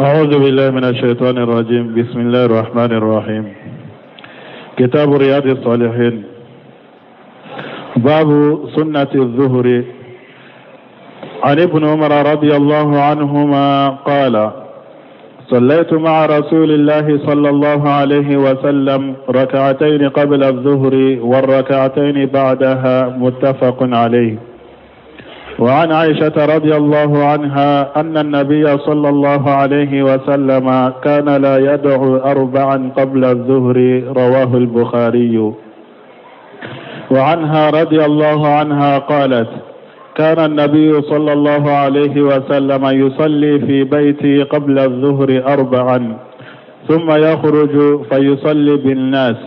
أعوذ بالله من الشيطان الرجيم. بسم الله الرحمن الرحيم. كتاب رياض الصالحين. باب سنة الظهر. عن ابن عمر رضي الله عنهما قال: صليت مع رسول الله صلى الله عليه وسلم ركعتين قبل الظهر والركعتين بعدها، متفق عليه. وعن عائشة رضي الله عنها أن النبي صلى الله عليه وسلم كان لا يدعو أربعا قبل الظهر، رواه البخاري. وعنها رضي الله عنها قالت: كان النبي صلى الله عليه وسلم يصلي في بيتي قبل الظهر أربعا، ثم يخرج فيصلي بالناس،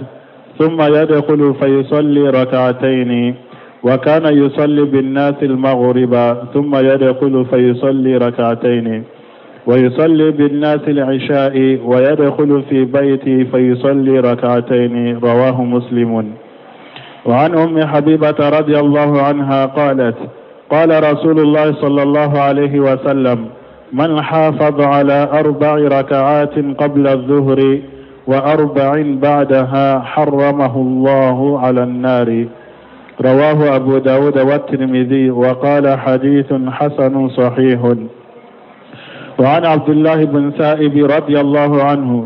ثم يدخل فيصلي ركعتين، وكان يصلي بالناس المغرب، ثم يدخل فيصلي ركعتين، ويصلي بالناس العشاء، ويدخل في بيتي فيصلي ركعتين، رواه مسلم. وعن أم حبيبة رضي الله عنها قالت: قال رسول الله صلى الله عليه وسلم: من حافظ على 4 ركعات قبل الظهر و4 بعدها حرمه الله على النار، رواه أبو داود والترمذي، وقال حديث حسن صحيح. وعن عبد الله بن سائب رضي الله عنه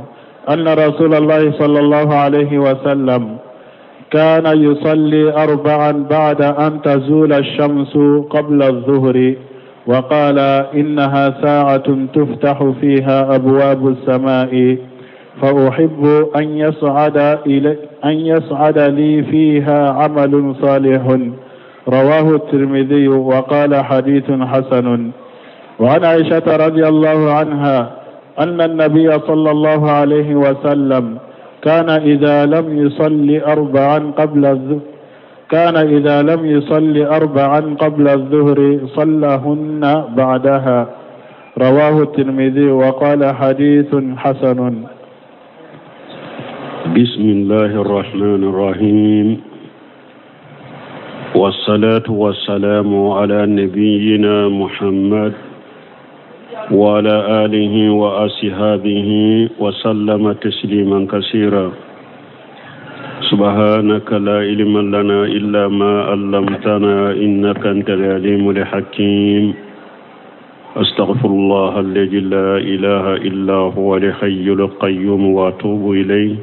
أن رسول الله صلى الله عليه وسلم كان يصلي 4 بعد أن تزول الشمس قبل الظهر، وقال: إنها ساعة تفتح فيها أبواب السماء، فأحب أن يصعد لي فيها عمل صالح، رواه الترمذي، وقال حديث حسن. وعن عائشة رضي الله عنها أن النبي صلى الله عليه وسلم كان إذا لم يصلي 4 قبل الظهر صلىهن بعدها، رواه الترمذي، وقال حديث حسن. بسم الله الرحمن الرحيم، والصلاة والسلام على نبينا محمد وعلى آله وأصحابه وسلم تسليما كثيرا. سبحانك لا علم لنا إلا ما علمتنا إنك أنت العليم الحكيم. أستغفر الله الذي لا إله إلا هو الحي القيوم وأتوب إليه.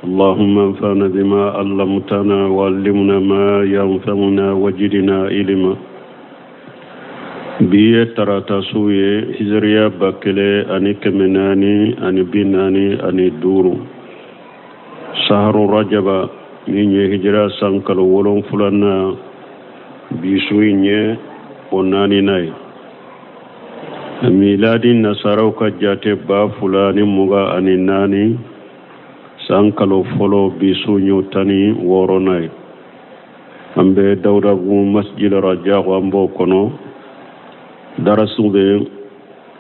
اللهم انفعنا بما علمتنا وعلمنا ما ينفعنا وزدنا علما. biye tarata suye hijriya bakele ani kemenani ani binani ani duru saharu rajaba ninye hijra sankalo wolon fulana bisuinye onani nay miladi nasaraw ka jate ba fulani muga ani nani sankalo folo bisunyo tani woronay ambe dawda gu masjid raja ambo kono darasube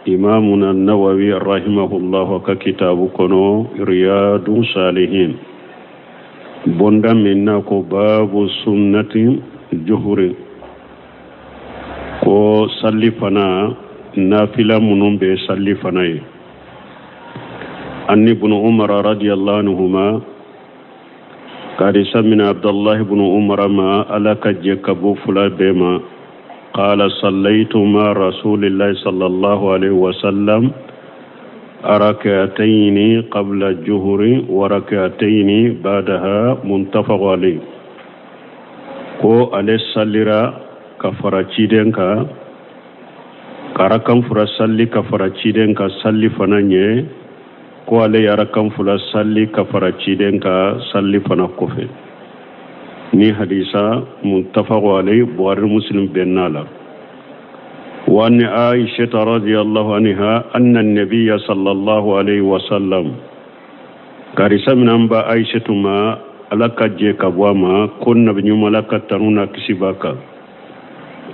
imamuna an-Nawawi rahimahullah ka kitabu kono Riyadu Salihin bonda minna ko babu sunnati juhuri ko sallifana nafila munumbe sallifana anni ibn Umar radiyallahu anhuma kadi samina Abdullah ibn Umar ma alaka jekabu fula bema قال: صليت مع رسول الله صلى الله عليه وسلم ركعتين قبل الظهر وركعتين بعدها، متفق عليه. ko ale sallira kafara cidenka karakan fura salli kafara cidenka salli fananye ko ale yarakan fura salli kafara cidenka salli fana kofe. ni hadisa muttafaq alayhi Bukhari Muslim bennala. wa an Aisha radhiyallahu anha anna an-nabiy sallallahu alayhi wa sallam karisa minamba Aisha tuma alaka je kabwama kunna binyumalaka tanuna kisibaka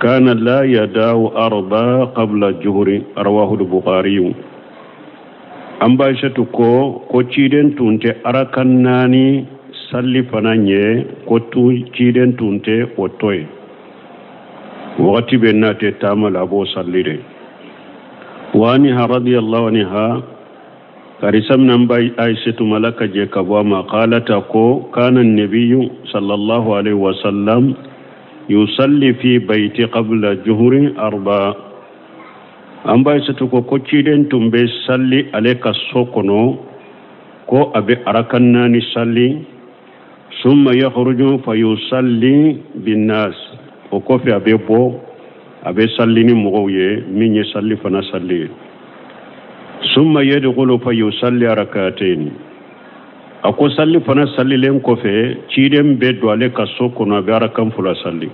kana la yadau 4 qabla juhri, rawahu al-Bukhari. amba Aisha ko ciden tunte arakan nani salli fananye ko tu ciden tunte otoy wakati benate tamal abo sallire. وعنها رضي الله عنها كارسمنا باي عائشة ملكة جيكابوما قالت كان النبي صلى الله عليه وسلم يصلي في بيتي قبل الظهر 4 أمبا ستوكو كوتشيدن تنبي صلي عليك السوكونو كو أبي أركناني صلي ثم يخرج فيصلي بالناس وكوفي أبي بو أبي صليني مغوية من يصلي فنا صلي ثم يدخل فيصلي ركعتين أكو صلي فنا صلي لين كوفي تشيدن بدو عليك السوكونو أبي أركن فلا صلي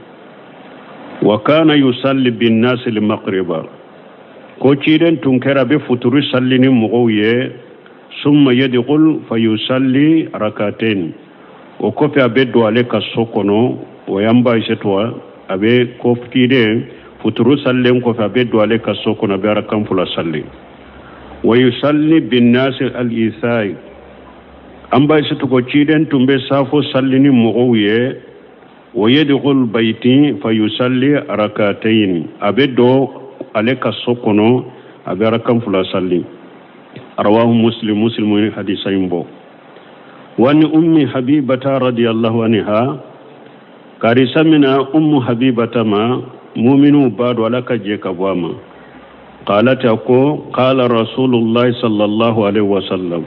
وكان يصلي بالناس المغرب كوتشيدن تنكر بفتور سليني مغوية ثم يدخل فيصلي ركعتين وكوفي أبدو عليك السوكونو وينبا يشتوى أبي كوفتيدن فتور سلين كوفي أبدو عليك السوكونو أبي ركعن فلا صلي ويصلي بالناس الإيثاء أمبا يشتوى كوتشيدن تنبي سافو سليني مغوية ويدخل بيتي فيصلي ركعتين أبدو عليك السوكونو أبي ركعن فلا صلي رواه مسلم حديثين بو وأن أم حبيبة رضي الله عنها كارثة أم حبيبة ما مؤمن بعد ولك جيك بواما قالت قال رسول الله صلى الله عليه وسلم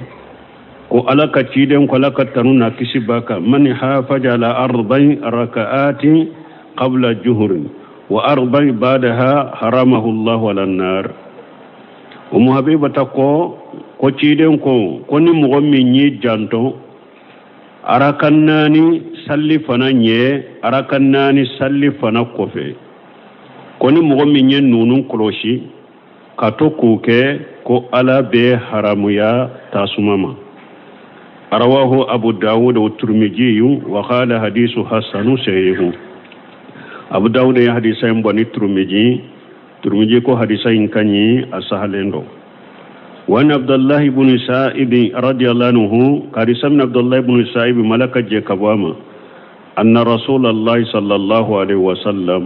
ألك تشيدن ولك تنونا كسبك من حافظ على 4 ركعات قبل الظهر و4 بعدها حرمه الله على النار أم حبيبة ko ciden ko ni mogo min yi janto arakannani salli fana nye arakannani salli fana kofe ko ni mogo min ye nunun koloshi ka to kuke ko ala be haramuya tasumama arawahu abu dawud wa turmiji wa qala hadithu hasanu sahih abu dawud ya hadisa mbani turmiji ko hadisa inkanyi asahalendo وأن عبد الله بن سائب رضي الله عنه كارثة عبد الله بن سائب ملك جيكابواما أن رسول الله صلى الله عليه وسلم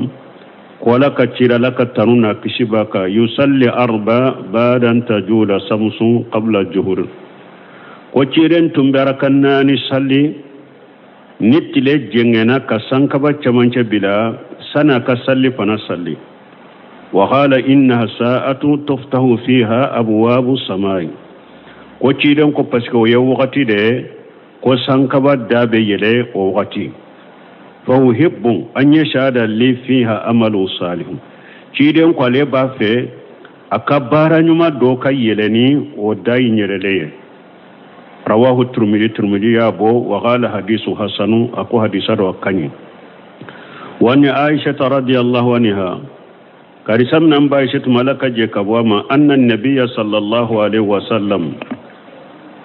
قال كثير لك تنونا كشبك يصلي 4 بعد أن تجول الشمس قبل الظهر وكثيرن تنبركنا نصلي نتلي جننا كسانكبا چمانچ بلا سنا كصلي فنصلي وقال إنها ساعة تفتح فيها أبواب السماء وكيدن كو باسكو يوغتي دي كو سانكبا دابي يلي وغتي فأحب أن يشهد لي فيها أمل صالح كيدن كو لي بافي أكبر نما دوكا يلني وداي يلي رواه الترمذي أبو وقال حديث حسن أكو حديث روكاني وأن عائشة رضي الله عنها كارثة من عائشة ملكة جيكابواما أن النبي صلى الله عليه وسلم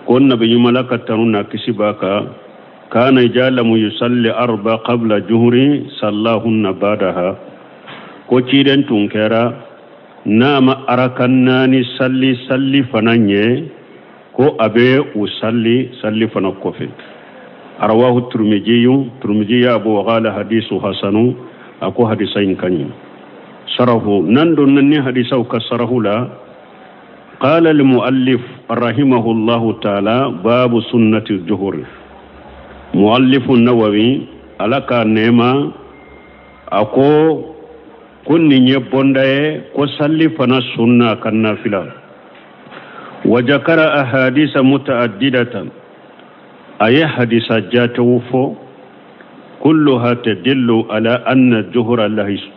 كون نبي ملكة تنونا كسباكا كان يجالم يصلي 4 قبل الظهر صلاهن بعدها كوتشيدن تنكرا نام أركناني صلي فنانيه كو أبي وصلي فنكوفي رواه الترمذي أبو وقال حديث حسن أكو حديثين كني شرحه نندو نني حديثه كسره لا قال المؤلف رحمه الله تعالى باب سنة الظهر مؤلف النووي على كنما أكو كن يبونده كسلي فنا سنة كنافلة وذكر أحاديث متعددة أي حديث جاتوفو كلها تدل على أن الظهر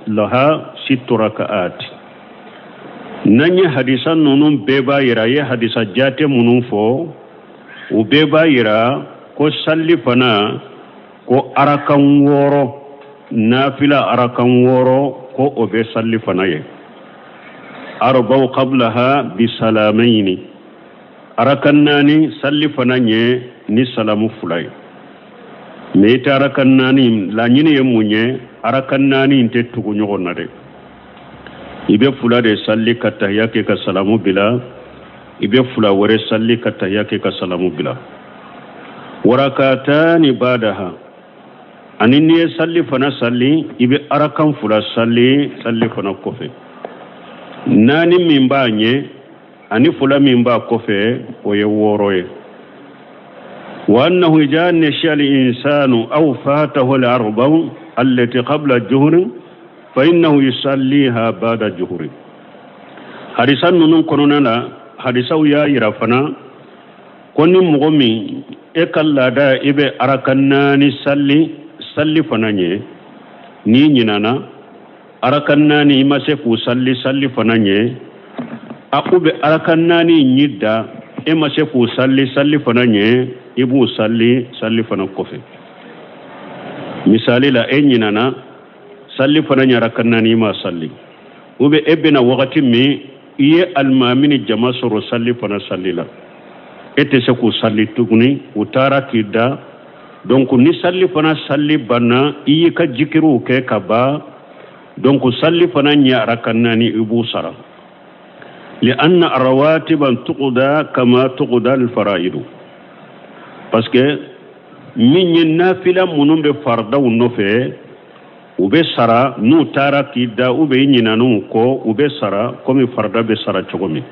لها 6 ركعات نني حديثا نونم بيبا يرا يه حديثا جاتي منوفو وبيبا يرا كو سلي فنا كو أركان وورو نافلة أركان وورو كو أبي سلي فنا يه 4 قبلها بسلامين أركناني سلي فنا يه ni salamu fulay me ta rakannani la nyine yemunye arakannani inte tugu nyogonna de ibe fula de salli katahiyake ka salamu bila ibe fula wore salli katahiyake ka salamu bila warakatani badaha anini salli fana salli ibe arakan fula salli fana kofe nani mimbanye ani fula min ba kofe o ye woroye وأنه إذا نشأ الإنسان أو فاته الأربع التي قبل الجهر فإنه يصليها بعد الجهر حديثا نون كوننا حديثا يا يرفنا كوني مغمي إكلا دا إبه أركناني صلي فنانيه ني نانا أركناني ما سيكو صلي فنانيه أقوب أركناني نيدا إما سيكو صلي فنانيه ibu salli fana kofe misali la nana salli fana nyara kannani ma salli ube ebena wakati mi iye almamini jama soro salli fana salli la ete se ku salli tuguni utara kida donc ni salli fana salli bana iye ka jikiru ke kaba donc salli fana nyara kannani ibu sara li anna arwatiban tuqda kama tuqda al faraidu parce que min ye nafila munun be fardaw nofe u be sara n'u taara k'i da u be ɲinanu ko u be sara komi farda be sara cogo min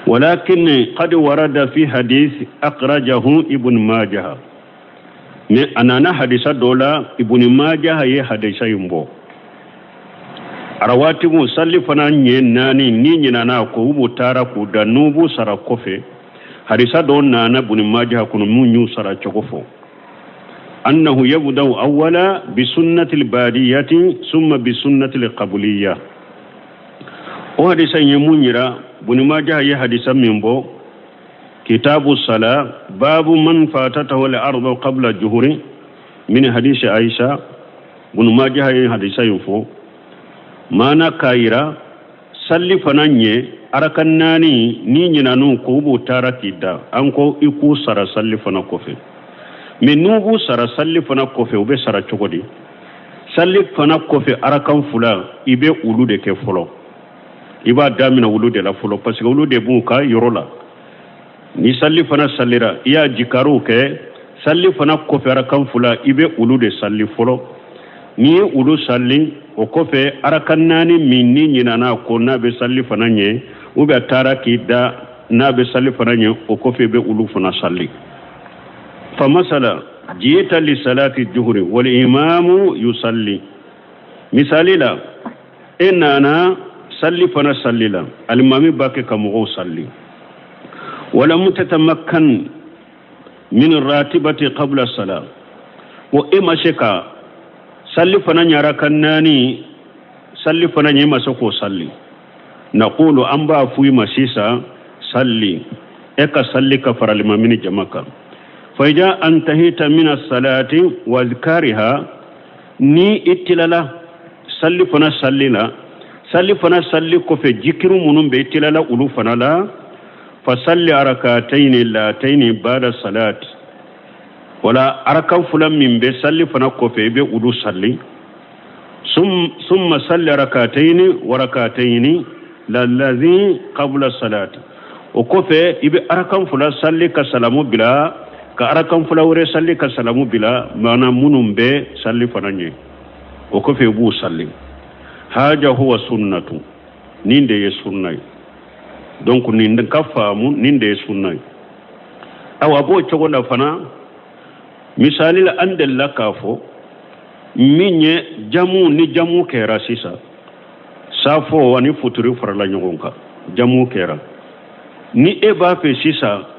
walakin qad warada fi hadith akhrajahu ibn majah mais anana hadisa dola ibn majah ye hadisa yumbo arawati mu salli fana nye nani ni ɲinana ko u bu taara ku da nubu sara kofe hadisa don nana ibn majah kunu munyu sara cogo fo أنه يبدأ أولا بسنة البادية ثم بسنة القبلية وحديثا يمونيرا بن ماجه يحديثا منبو كتاب الصلاة باب من فاتته الأرض قبل الجهر من حديث عائشة بن ماجه يحديثا ينفو مانا كايرا سلي فنانيه أركناني نينانو كوبو تاركي دا أنكو إكو سارا سلي فنكوفي mais nubu sara salli fana kofe ube sara cogodi salli fana kofe arakan fula ibe ulu de ke folo iba damina ulu de la folo parce que ulu de bu ka yorola ni salli fana sallira iya jikaru ke salli fana kofe arakan fula ibe ulu de salli folo ni ulu salli o kofe arakan nani minni nyinana ko na be salli fana nye ube taraki da na be salli fana nye o kofe be ulu fana salli فمثلا جئت لصلاة الظهر والإمام يصلي مثالي لا إن أنا صلي فانا صلي لا الإمام باكي كمغو صلي ولم تتمكن من الراتبة قبل الصلاة وإما شكا صلي فانا نيارا كناني صلي فانا نيما سكو صلي نقول أنبا فوي مسيسا صلي إكا صلي كفر الإمام جمكا فإذا انتهيت من الصلاة واذكارها ني اتلالا صلي فنا صلي كوفي جكر منون بيتلالا أولو فنا لا فصلي ركعتين اللاتين بعد الصلاة ولا أركع فلان من بيصلي فنا كوفي بي أولو صلي ثم صلي ركعتين وركعتين للذي قبل الصلاة وكوفي يبي أركع فلان صلي كسلامو بلا ka arakan fulawre salli ka salamu bila mana munum be salli fananye o ko fe bu salli haja huwa sunnatu ninde ye sunnay donc ninde ka famu ninde ye sunnay awa bo cogo da fana misali la andel la kafo minye jamu kera sisa safo wani futuri farala nyogonka jamu kera ni e ba fe sisa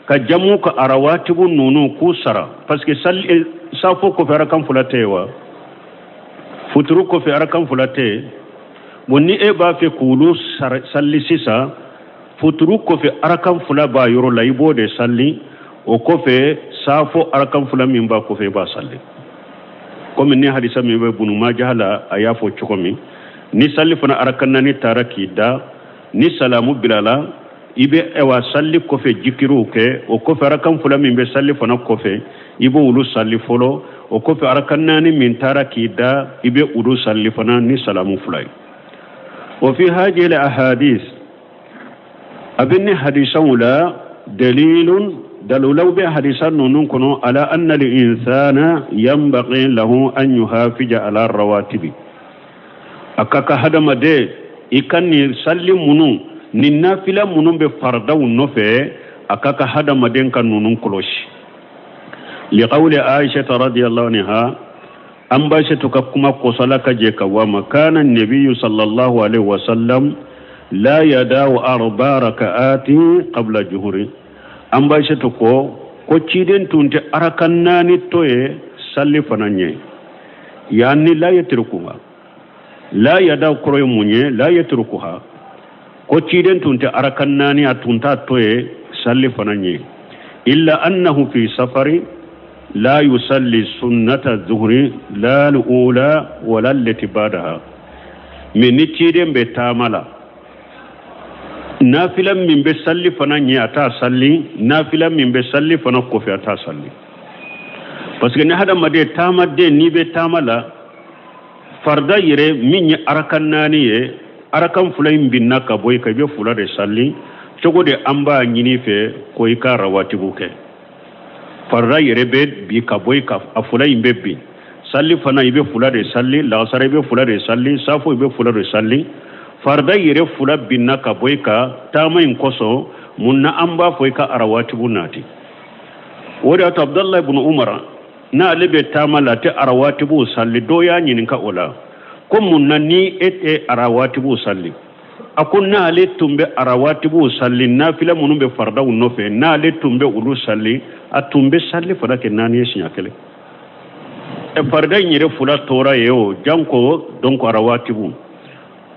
ka jamu ka arawatibu nunu kusara parce que salli safo ko fera kan fulate wa futuru ko fera kan fulate woni e ba fe kulu salli sisa futuru ko fe arakan fula ba yoro laibo de salli o ko fe safo arakan fula min ba ko fe ba salli comme ni hadisa mi be bunu ma jahala ayafo chokomi ni salli fana arakan nani taraki da ni salamu bilala ibe ewa salli kofe jikiru ke o kofe arakan fula min be salli fana kofe ibo ulu salli folo o kofe arakan nani min taraki da ibe ulu salli fana ni salamu fulay wa fi hadhihi al ahadith abinni hadisan la dalilun dalulaw bi hadisan nunun kono ala anna al insana yanbaghi lahu an yuhafija ala rawatibi akaka hadama de ikanni salli munu ni nafila munun be fardaw nofe akaka hada maden kan nunun koloshi li qawli aisha radhiyallahu anha an bashi to ka kuma kosala ka je ka wa makana nabiyyu sallallahu alaihi wasallam la yadaw arba rak'ati qabla juhuri an bashi to ko ciden tunte arakan nani toye salli fananye yani la yatrukuha la yadaw kroy munye la yatrukuha ko ciden tunte arakan nani atunta toye salli fananye illa annahu fi safari لا يصلي سنة الظهر لا الأولى ولا التي بعدها من نتيرين بتاملا نافلا من بسلي فناني أتا سلي نافلا من بسلي فنقف أتا سلي parce que هذا مدى تامد دي نيبه تاملا فردا يري من أركان ناني أركان فلاين بنا كبوي كبير فلا رسالي شكو دي أمبا نيني في كويكا رواتبوكي farra yere be bi ka boy ka afula imbe bi salli fana ibe fula de salli la sara ibe fula de salli safo ibe fula de salli farda yere fula binna ka boy ka tama in koso munna amba foy ka arawati bunati wada to abdullah ibn umar na lebe tama la te arawati bu salli do ya nyin ka ola ko munna ni ete arawati bu salli akunna ale tumbe arawati bu salli nafila munumbe farda unofe na ale tumbe ulu salli atumbe salli fada ke nani yeshinya kele e farda nyire fula tora yeo janko donc arawati bu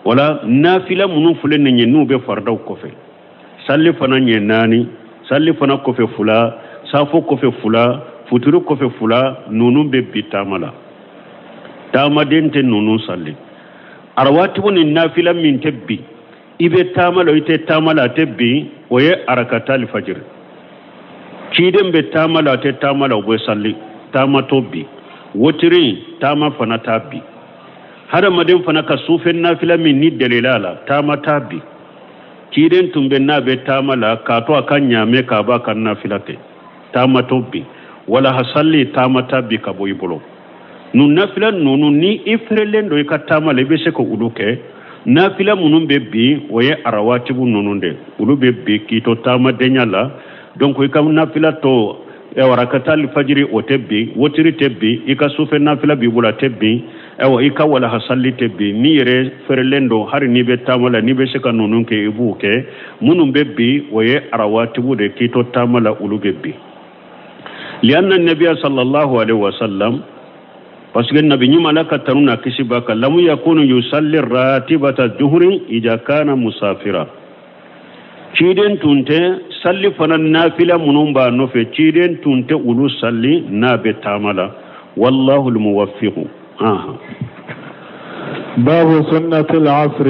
wala nafila munum fule nenye nube farda kofe salli fana nye nani salli fana kofe fula safo kofe fula futuru kofe fula nunum be bitamala tama dente nunun salli arawati bu ni nafila min tebbi ibe tamala ite tamala tebbi oye arakata al-fajr ciden be tamala te tamala obe salli tama tobbi wotiri tama fana tabbi hada madin fana ka sufen nafila min ni dalilala tama tabbi ciden tumbe na be tamala ka to akanya me ka ba kan nafila te tama tobbi wala hasalli tama tabbi ka boy bolo nun nafila nunu ni ifrelen do ka tamala be se ko uluke nafila munun be bi oye arawatibu nununde ulu be bi kito tama denyala donc ikam nafila to e warakata al-fajr o tebbi wotiri tebbi ika sufe nafila bi bula tebbi e ika wala hasalli tebbi ni yere ferlendo har ni be tamala ni be seka nunun ke ibuke munun be bi oye arawatibu de kito tamala ulu be bi lianna an-nabiy sallallahu alaihi wasallam parce que nabi nyuma la kataruna kisibaka lam yakunu yusalli ratibata dhuhri idha kana musafira ciden tunte salli fana nafila munumba no fe ciden tunte ulu salli nabe tamala wallahu almuwaffiq باب سنة العصر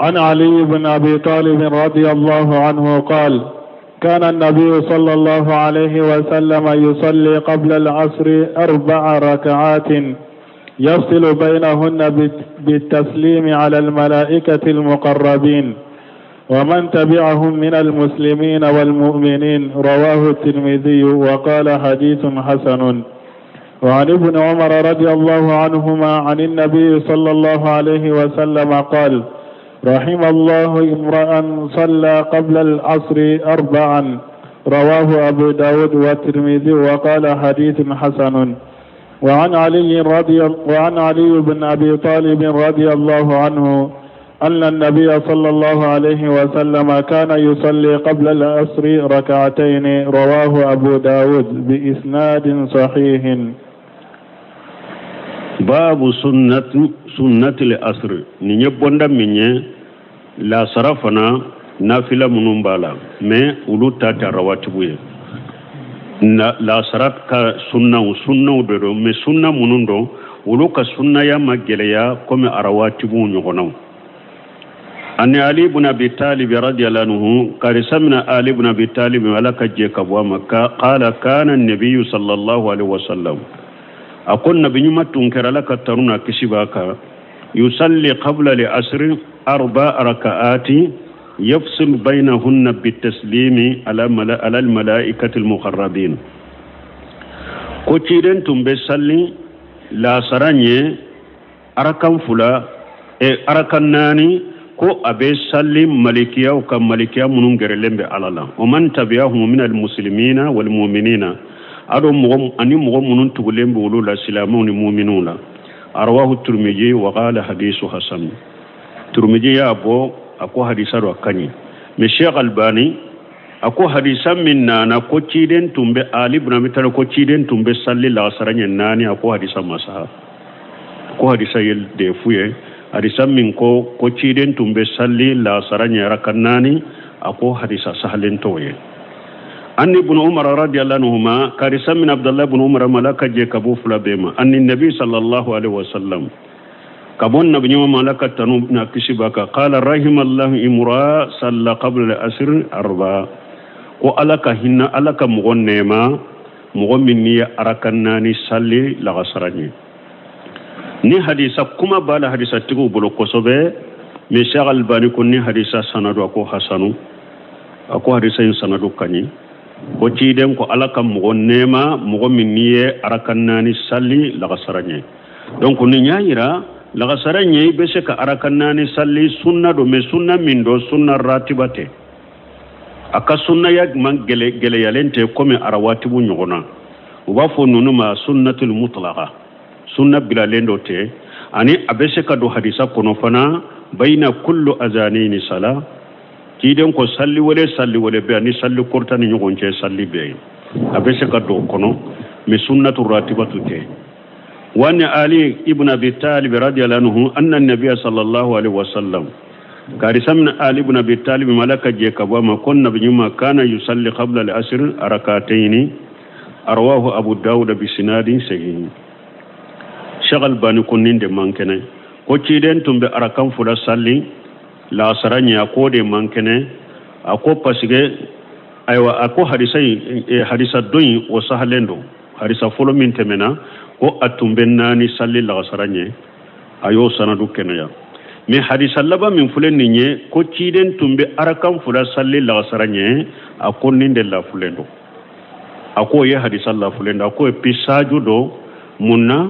عن علي بن أبي طالب رضي الله عنه قال كان النبي صلى الله عليه وسلم يصلي قبل العصر 4 ركعات يفصل بينهن بالتسليم على الملائكة المقربين ومن تبعهم من المسلمين والمؤمنين رواه الترمذي وقال حديث حسن وعن ابن عمر رضي الله عنهما عن النبي صلى الله عليه وسلم قال رحم الله امرأ صلى قبل العصر 4 رواه أبو داود والترمذي وقال حديث حسن وعن علي بن أبي طالب رضي الله عنه أن النبي صلى الله عليه وسلم كان يصلي قبل العصر 2 رواه أبو داود بإسناد صحيح باب سنة العصر نيبوندا مني لا صرفنا نافلة منومبالا مي ولوتا ترواتبوي لا صرف كسنة درو مي سنة منوندو ولوكا سنة يا مجليا كم أرواتبو نيغنو أن علي بن أبي طالب رضي الله عنه قال سمنا علي بن أبي طالب ولك جيك مكة قال كان النبي صلى الله عليه وسلم أقول نبي نما تنكر لك ترونا كسباكا يصلي قبل العصر 4 ركعات يفصل بينهن بالتسليم على الملائكة المقربين كوتشيدن تنبسلي لا سراني أركان فلا أركان ناني ko abe salli malikiya o kam malikiya munun gerelembe alala o man tabi'ahum min almuslimina wal mu'minina ado mo ani mo munun tugulembe ulula silamu ni mu'minuna arwahu turmiji wa qala hadithu hasan turmiji ya abo ako hadisa ro kanyi me Sheikh Albani ako hadisa minna na ko ciden tumbe Ali ibn Abi Talib ko ciden tumbe salli la saranya nani ako hadisa masaha ko hadisa yel de fuye hadisa min ko ciden tumbe salli la saranya rakannani ako hadisa sahlen toye anni ibn Umar radiyallahu anhuma karisa min Abdullah ibn Umar malaka je kabu fula bema anni nabi sallallahu alaihi wasallam kabon nabi nyoma malaka tanu na kisibaka qala rahimallahu imra salla qabla al-asr arba ko alaka hinna alaka mugon nema mugon minni arakannani salli la gasarani ni hadisa kuma bala hadisa tigo bolo kosobe me Sheikh Albani ko ni hadisa sanadu ko hasanu ko hadisa sanadu kani ko ciden ko alaka mugon nema mugon minni arakannani salli la gasarani donc ni nyaayira la gasarani be se ka arakannani salli sunna do me sunna min do sunna ratibate aka sunna yag man gele yalente comme arawatibu nyogona uba fo nunuma sunnatul mutlaqa sunna bilalendo te ani abese ka do hadisa kono fana bayna kullu azanini sala kiden ko salli wole be ani salli kortani nyogonce salli be abese ka do kono mi sunnatul ratibatu te wani Ali ibn Abi Talib radiyallahu anhu anna an-nabiy sallallahu alaihi wasallam كارثة من آل ابن أبي طالب ملك جيكبا ما كنا بنيما كان يصلي قبل العصر ركعتين أرواه أبو داود بسناد صحيح شغل باني كنين دي مانكنه كوتشيدن تنبي أركام فلا صلي لا سراني أكو دي مانكنه أكو باسكي أيوة أكو حديثة دوين وسهلندو حديثة فلو من تمنا كو أتنبناني صلي لا سراني أيو سندو كنيا mais hadisa laba min fulen ninye ko ciden tumbe arakan fula salli la saranye akonni de la fulendo ako ye hadisa la fulendo ako pisaju do munna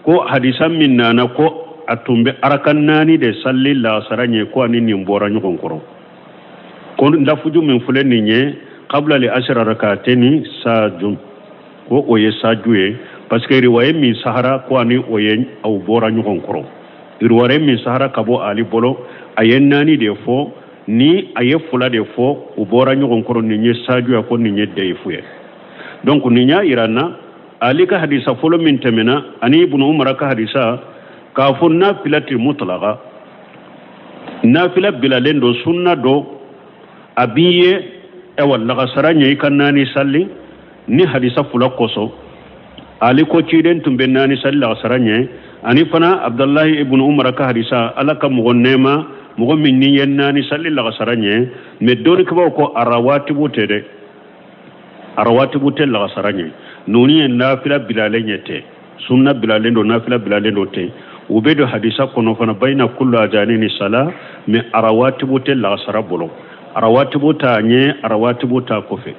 ko hadisa minna na ko atumbe arakan nani de salli la saranye ko ani ni mbora nyukon koro ko ndafuju min fulen ninye qabla li ashra rakateni sajum ko oye sajuye parce que riwaye mi sahara ko ani oye au bora nyukon koro irware min sahara kabo Ali bolo ayen nani de fo ni aye fula de fo u bora nyogon koro ni nye saju ya ko ni nye de fuye donc ni nya irana Ali ka hadisa folo min temena ani ibn Umar ka hadisa ka fo nafilati mutlaqa nafila bilalen do sunna do abiye e walla ga saranye kan nani salli ni hadisa fula koso Ali ko ciden tumbe nani salli ga saranye ani fana Abdullah ibn Umar ka hadisa alaka mugonnema mugo minni yennani salli la gasaranye me doni ko ko arawatibu tede arawatibu tel la gasaranye noni en nafila bilalenyete sunna bilalendo nafila bilalendo te ubedo hadisa kono fana bayna kullu ajanini sala me arawatibu tel la gasarabolo arawatibu ta nye arawatibu ta kofe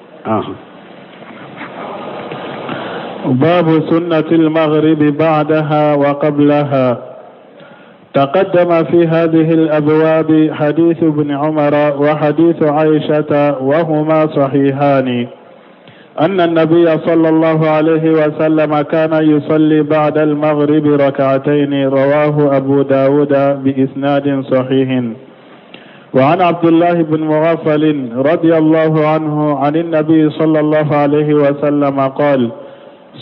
باب سنة المغرب بعدها وقبلها تقدم في هذه الأبواب حديث ابن عمر وحديث عائشة وهما صحيحان أن النبي صلى الله عليه وسلم كان يصلي بعد المغرب ركعتين رواه أبو داود بإسناد صحيح وعن عبد الله بن مغفل رضي الله عنه عن النبي صلى الله عليه وسلم قال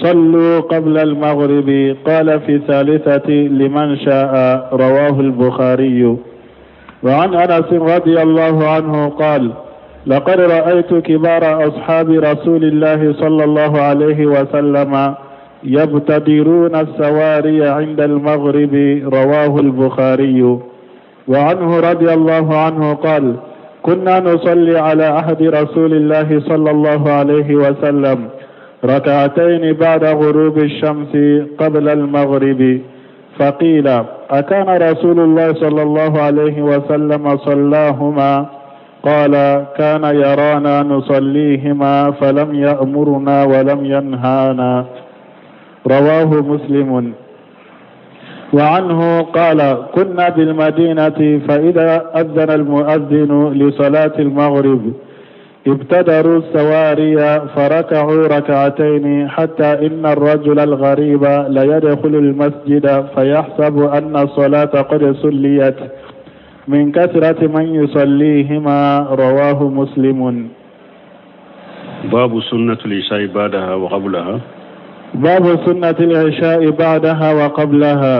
صلوا قبل المغرب قال في ثالثة لمن شاء رواه البخاري وعن أنس رضي الله عنه قال لقد رأيت كبار أصحاب رسول الله صلى الله عليه وسلم يبتدرون السواري عند المغرب رواه البخاري وعنه رضي الله عنه قال كنا نصلي على عهد رسول الله صلى الله عليه وسلم ركعتين بعد غروب الشمس قبل المغرب فقيل أكان رسول الله صلى الله عليه وسلم صلاهما قال كان يرانا نصليهما فلم يأمرنا ولم ينهانا رواه مسلم وعنه قال كنا بالمدينة فإذا أذن المؤذن لصلاة المغرب ابتدروا السواري فركعوا ركعتين حتى إن الرجل الغريب ليدخل المسجد فيحسب أن الصلاة قد صليت من كثرة من يصليهما. رواه مسلم. باب سنة العشاء بعدها وقبلها. باب سنة العشاء بعدها وقبلها.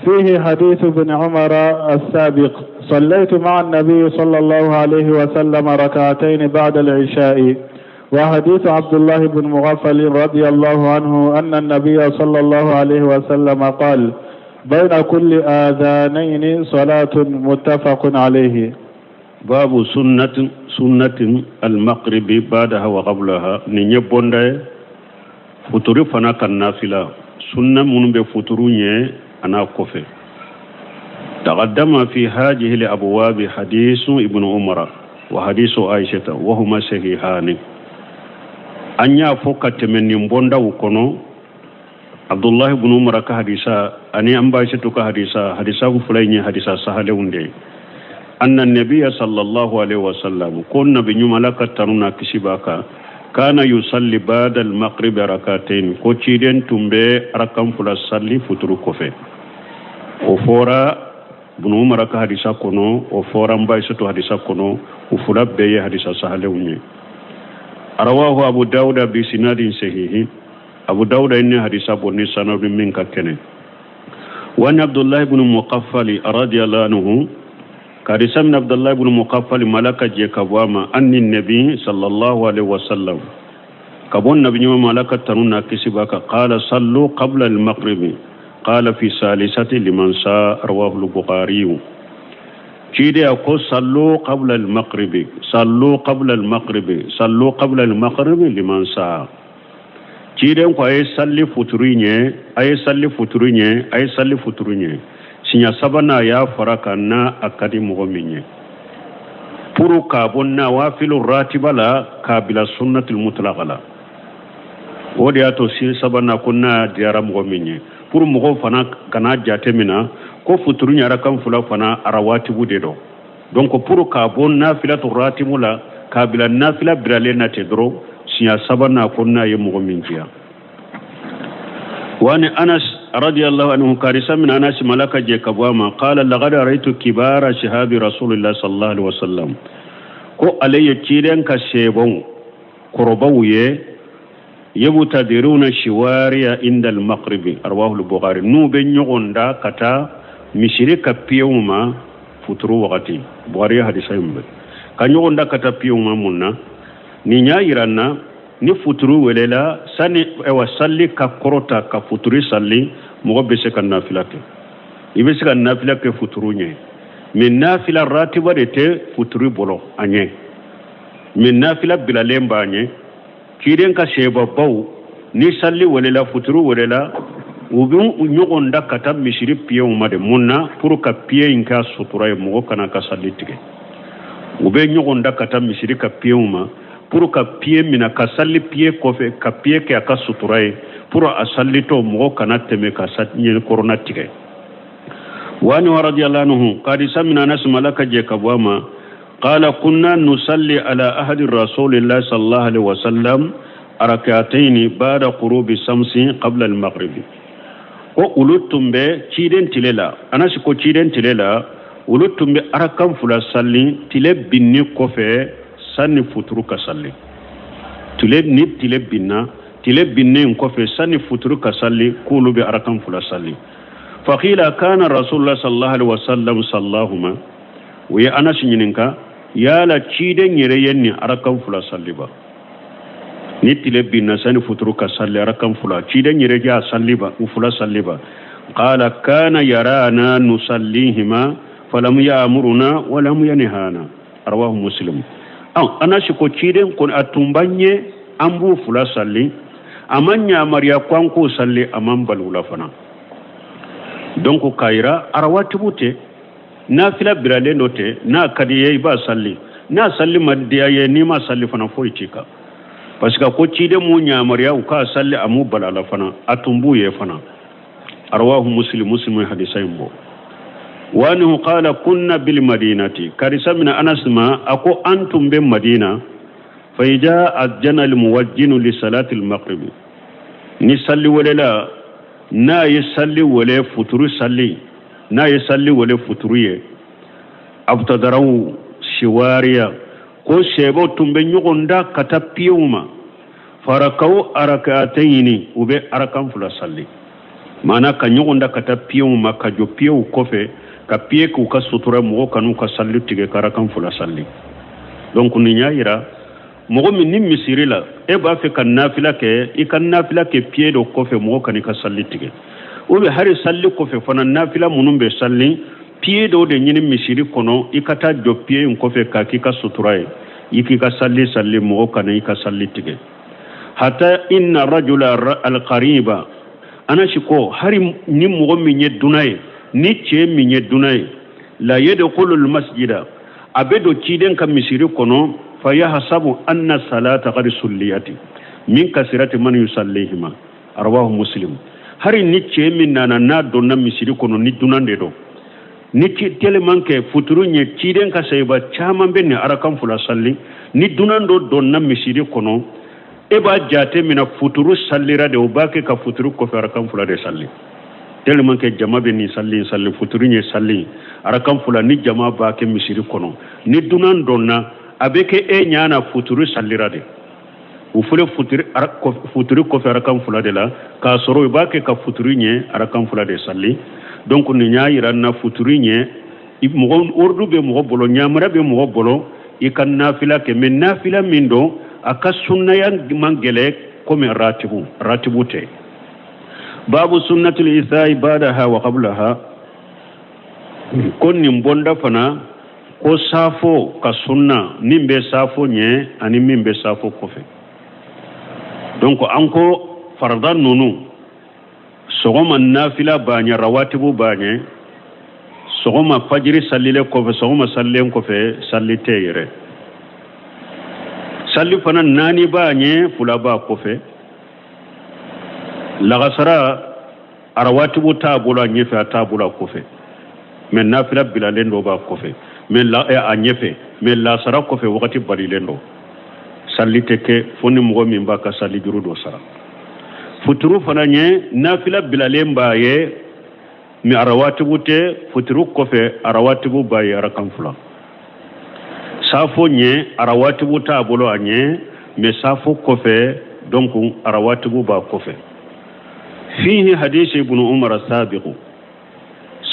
فيه حديث ابن عمر السابق صليت مع النبي صلى الله عليه وسلم ركعتين بعد العشاء، وحديث عبد الله بن مغفل رضي الله عنه أن النبي صلى الله عليه وسلم قال بين كل آذانين صلاة. متفق عليه. باب سنة المغرب بعدها وقبلها. نيبوندا فتوري فنا كنافلا سنة من بفتوروني أنا كوفي. تقدم في هذه الأبواب حديث ابن عمر وحديث عائشة وهما صحيحان. أنيا فوقت من نبوندا وكونو عبد الله بن عمر كحديثا أني أمباشة كحديثا حديثا فلاني حديثا سهلون أن النبي صلى الله عليه وسلم كنا بنيمالك تنونا كشباكا كان يصلي بعد المغرب ركعتين كوتشيدن تمبي ركعم فلا صلي فترو كوفي وفورا بن عمر كحديثا كونو وفورا مباشة حديثا كونو وفلا بي حديثا سهلون. رواه أبو داود بسناد صحيح. أبو داود إن حديثا بني سند من كنه. وأن عبد الله بن مقفل رضي الله عنه كارثة من عبد الله بن مقفل ملك جيكابواما أن النبي صلى الله عليه وسلم كبون نبي ملك تنونا كسباك قال صلوا قبل المغرب قال في ثالثة لمن ساء. رواه البخاري. كيدي أقول صلوا قبل المغرب صلوا قبل المغرب صلوا قبل المغرب لمن ساء. كيدي أقول أي صلي فتريني أي صلي فتريني أي صلي فتريني sinya sabana ya faraka na akadi mugominye puru kabonna wafilu ratibala kabila sunnatul mutlaqala wodi ato si sabana kunna diara mugominye puru mugo fana kana jatemina ko futurunya rakam fula fana arawati budedo donc puru kabonna filatu ratimula kabila nafila biralena tedro sinya sabana kunna ye mugominjia. وأن أنس رضي الله عنه كارثة من أنس ملك جيكابواما قال لقد رأيت كبار شهاب رسول الله صلى الله عليه وسلم كو علي تيرين كسيبون قربوية يبتدرون الشوارع عند المغرب. رواه البخاري. نو بن يغندا كتا مشرك بيوما فترو وقتي بخاري حديث يمبر كان يغندا كتا بيوما منا نيا يرانا ni futuru welela sani ewa salli ka korota ka futuri salli mo be se kan nafila ke ibe se kan nafila ke futuru nye min nafila ratiba de te futuri bolo anye min nafila bilalemba anye kiren ka sheba baw ni salli welela futuru welela ubun nyogon da kata mishiri piye umade munna pour ka piye inka sutura mo kana ka salli tige ube nyogon da kata mishiri ka piye uma pour ka pied mina ka salli pied kofe ka pied ke aka suturaye pour asalli to mo kana teme ka satni corona tige. wani wa radiyallahu anhu qadi samina nas malaka je kabwama qala kunna nusalli ala ahadi rasulillahi sallallahu alaihi wasallam rak'atayn ba'da qurubi samsi qabla al-maghrib. ko ulutumbe ciden tilela anasi ko ciden tilela ulutumbe arakam fula salli tile binni kofe sanni futuru ka salli tile ni tile binne ko fe sanni futuru ka salli kulu bi arakan fula salli faqila kana rasulullah sallallahu alaihi wasallam sallahuma wa anas nyininka yala ciden yere yenni arakan fula salli ba ni tile binna sanni futuru ka salli arakan fula ciden yere ja salli ba u fula salli ba qala kana yarana nusallihima falam ya'muruna wa lam yanhana. rawahu muslim. Anasi ko ciden kon atumbanye ambu fula salli amanya mariya kwanko salli amman balula fana donc kaira arawati bute na fila birale note na kadiye ba salli na salli madiya ye ni ma salli fana foi cika parce que ko ciden mu nya mariya ka salli amu balala fana atumbu ye fana رواه مسلم حديثين بو وانه قال كنا بالمدينه كارثه من انس ما اكو انتم بالمدينه فإذا أذن المؤذن لصلاة المغرب نصلي ولا نا يصلي ولا فطر صلي نا يصلي ولا فطريه أبتدروا شواريا كو شيبو تمبي نيغوندا كتابيوما فركو أركعتين وبي أركان فلا صلي معنى كنيغوندا كتابيوما كجوبيو كوفي كبيكو كسطورة مغو كانو كصلي تيجي كاركان فلا صلي donc ni nyaira mogo min ni misiri la e b'a fɛ ka nafila kɛ i ka nafila kɛ pied dɔ kɔfɛ mɔgɔ ka n'i ka salli tigɛ o bɛ hari salli kɔfɛ fana nafila minnu bɛ salli pied dɔw de ɲini misiri kɔnɔ i ka taa jɔ pied in kɔfɛ k'a k'i ka sutura ye i k'i ka salli mɔgɔ ka n'i ka salli tigɛ hata inna rajula alqariba anasi ko hari ni mɔgɔ min ye dunan ye ni cɛ min ye dunan ye la yadkhulu almasjida a bɛ don ciden ka misiri kɔnɔ فيحسب أن الصلاة قد صليت من كثرة من يصليهما رواه مسلم هاري نيتشي من نانا دونا مسيري كونو نيدونان ديدو نيتشي تيلمان كي فوتورو ني تشيدن كا سيبا چامان بين أركان فلا صلي نيدونان دو دونا مسيري كونو إبا جاتي من فوتورو صلي را دو باكي كا فوتورو كوفي أركان فلا دي صلي تيلمان كي جما بين صلي فوتورو ني صلي أركان فلا ني جما باكي مسيري كونو نيدونان دونا abeke e nyana futuru sallirade u fule futuru ko fera kan fula de la ka soro ba ke ka futuru nye ara kan fula de salli donc ni nyaayira na futuru nye mo ordu be mo bolo nyamara be mo bolo i kan nafila ke men nafila min do aka sunna yan mangele ko me ratibu te babu sunnatul isai ba'daha wa qablaha kon ni bonda fana ko safo ka sunna nimbe safo nye ani mimbe safo kofe donc anko fardan nunu sogoma nafila banya rawatibu banye sogoma fajiri sallile kofe sogoma sallen kofe sallite yere salli fana nani banye fula ba kofe lagasara arawatibu tabula nyefe tabula kofe men nafila bilalen do ba kofe men la e a nyefe men la sara ko fe wakati barilendo sallite ke foni mo min ba ka salli juru do sara futuru fana nye nafila bilalen ba ye mi arawati bute futuru ko fe arawati bu ba ye arakan fula safo nye arawati buta bolo anye me safo ko fe donc arawati bu ba ko fe fihi hadith ibn umar sabiqu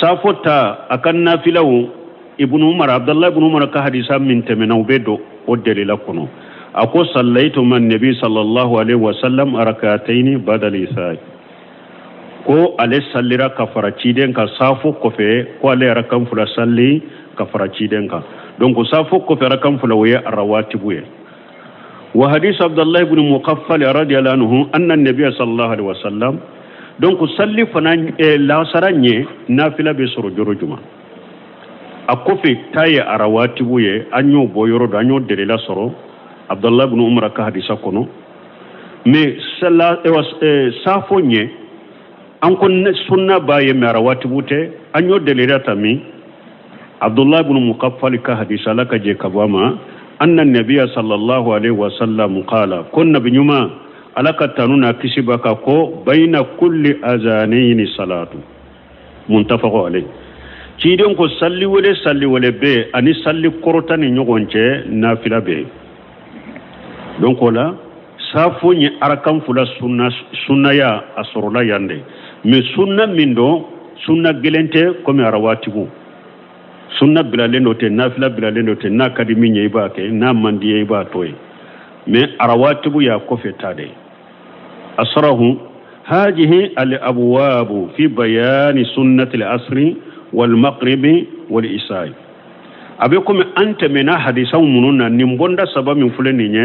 safo ta akan nafilawu ibn umar abdullah ibn umar ka hadisa min temena ubedo o delila kono ako sallaitu man nabi sallallahu alaihi wasallam rak'atayn badal isai ko ale sallira kafara ciden ka safo ko fe ko ale rakam fula salli kafara ciden ka donc safo ko fe rakam fula waye rawatibu ye wa hadith abdullah ibn muqaffal radiyallahu anhu anna nabi sallallahu alaihi wasallam donc salli fana la saranye nafila be soro joro juma akofe taye arawatibu ye anyo boyoro do anyo delela soro abdullah ibn umar ka hadisa kono mais sala safo nye anko sunna baye me arawatibu te anyo delela tami abdullah ibn muqaffal ka hadisa la ka je kabama anna nabiyya sallallahu alaihi wasallam qala kunna binyuma alaka tanuna kisibaka ko baina kulli azanaini salatu muntafaqu alayhi ciden ko salli wale be ani salli korota ni nyogonche nafila be donc la safo ni arakan fula sunna ya asorola yande me sunna mindo sunna gelente comme arawatibu sunna bilalendo te nafila bilalendo te na kadimi nyei ba ke na mandiye ba toy me arawatibu ya kofetade asrahu هذه الأبواب في بيان سنة العصر والمغرب والإساء أبيكم أنت من حديثا منونا نمبوندا سبا من فلنيني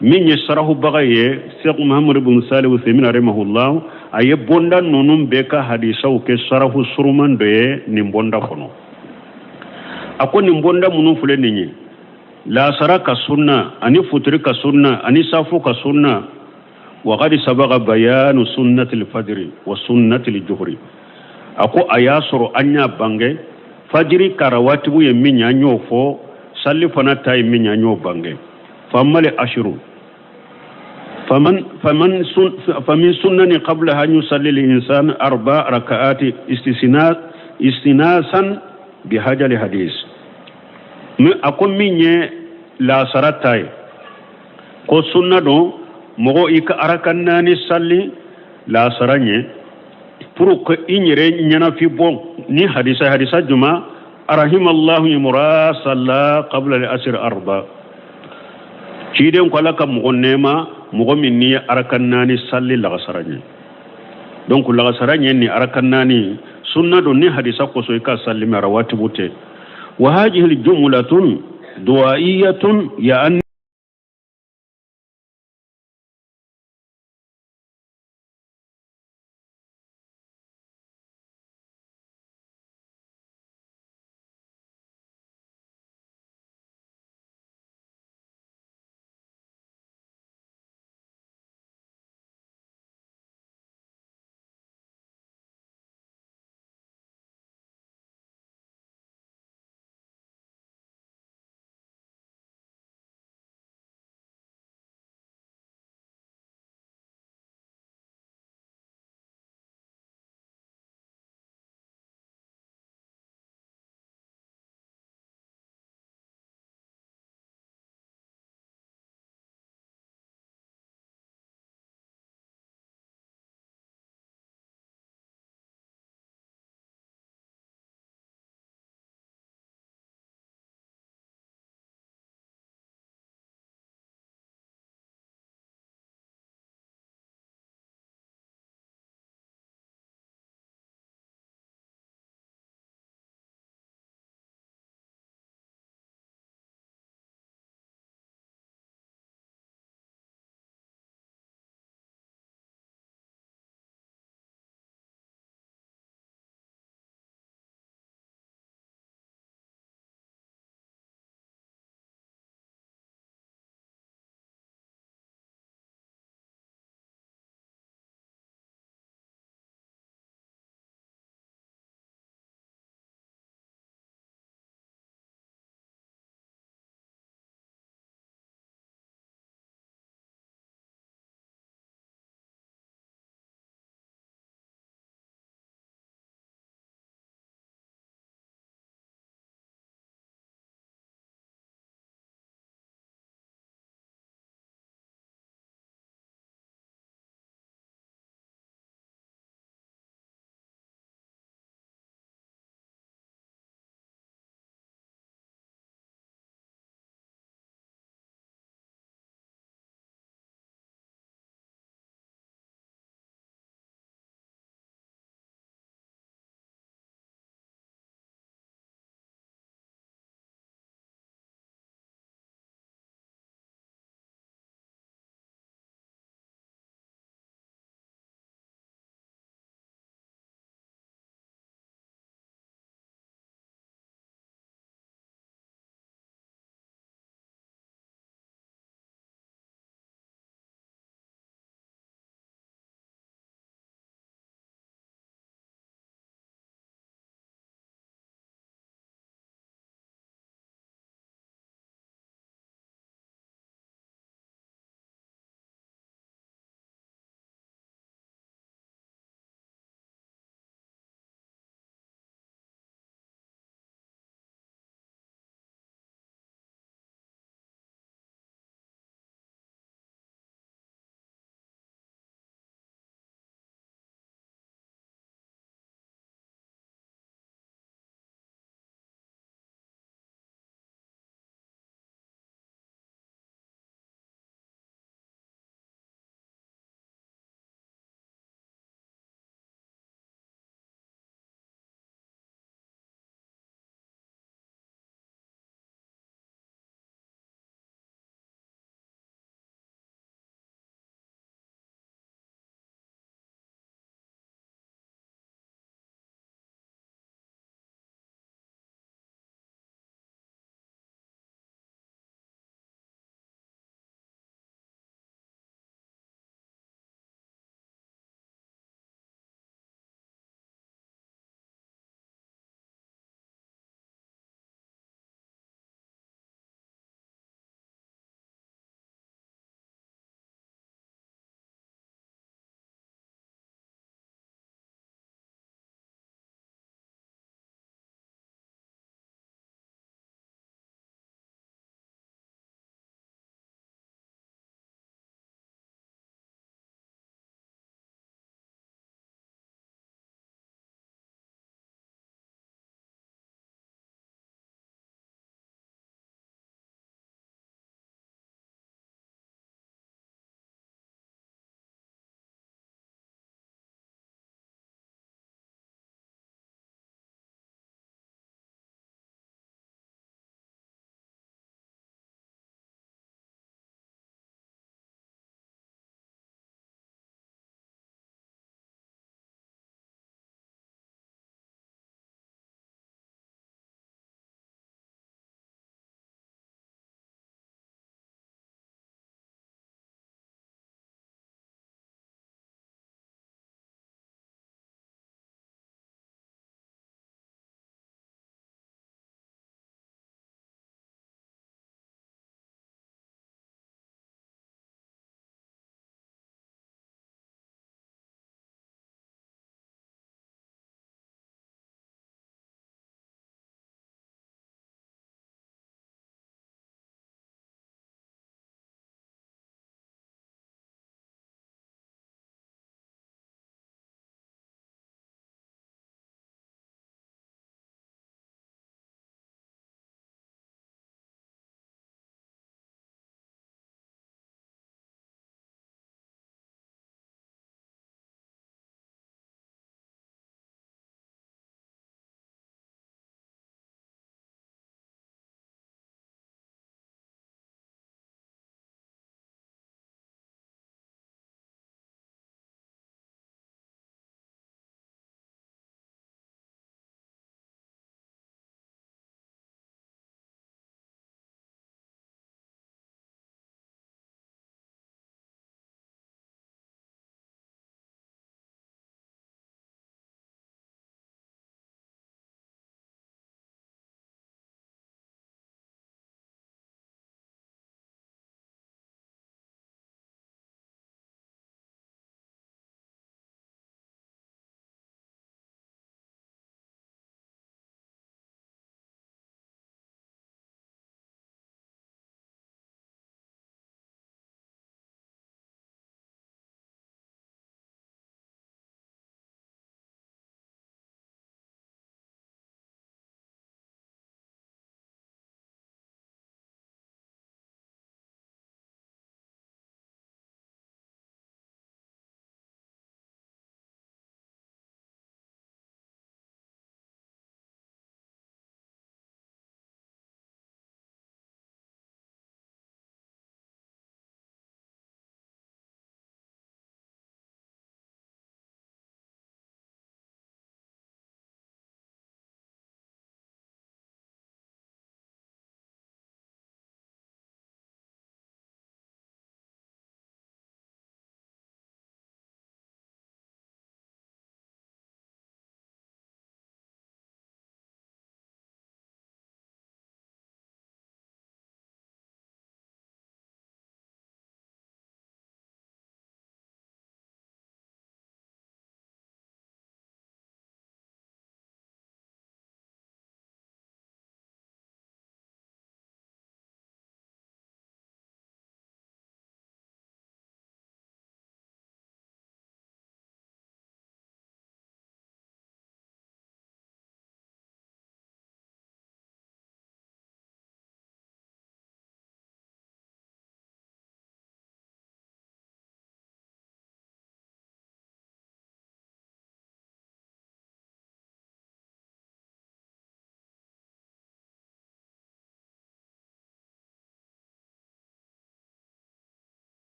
من يسره بغاية سيق محمد بن صالح وثيمين رحمه الله أي بوندا نونم بيكا حديثا وكسره سرمان دوية نمبوندا خنو أكو نمبوندا منو فلنيني لا سرا كسنة أني فتري كسنة أني سافو كسنة وقد سبق بيان سنة الفجر وسنة الجهر أكو أياسر أنيا بانجي فجر كرواتب يمين ينيو فو صلي فنتا يمين ينيو بانجي فما لأشر فمن سنن قبلها أن يصلي الإنسان 4 ركعات استناسا بهذا الحديث أكو مني لا سرطاي ko sunna do mogo ika arakanani salli la saranye pour que inyere nyana fi bon ni hadisa juma arahimallahu yumra salla qabla al-asr 4 ciden ko laka mogo nema mogo min ni arakanani salli la saranye donc la saranye ni arakanani sunna do ni hadisa ko so ika salli ma rawatibute wa hadhihi al-jumlatun du'aiyatun ya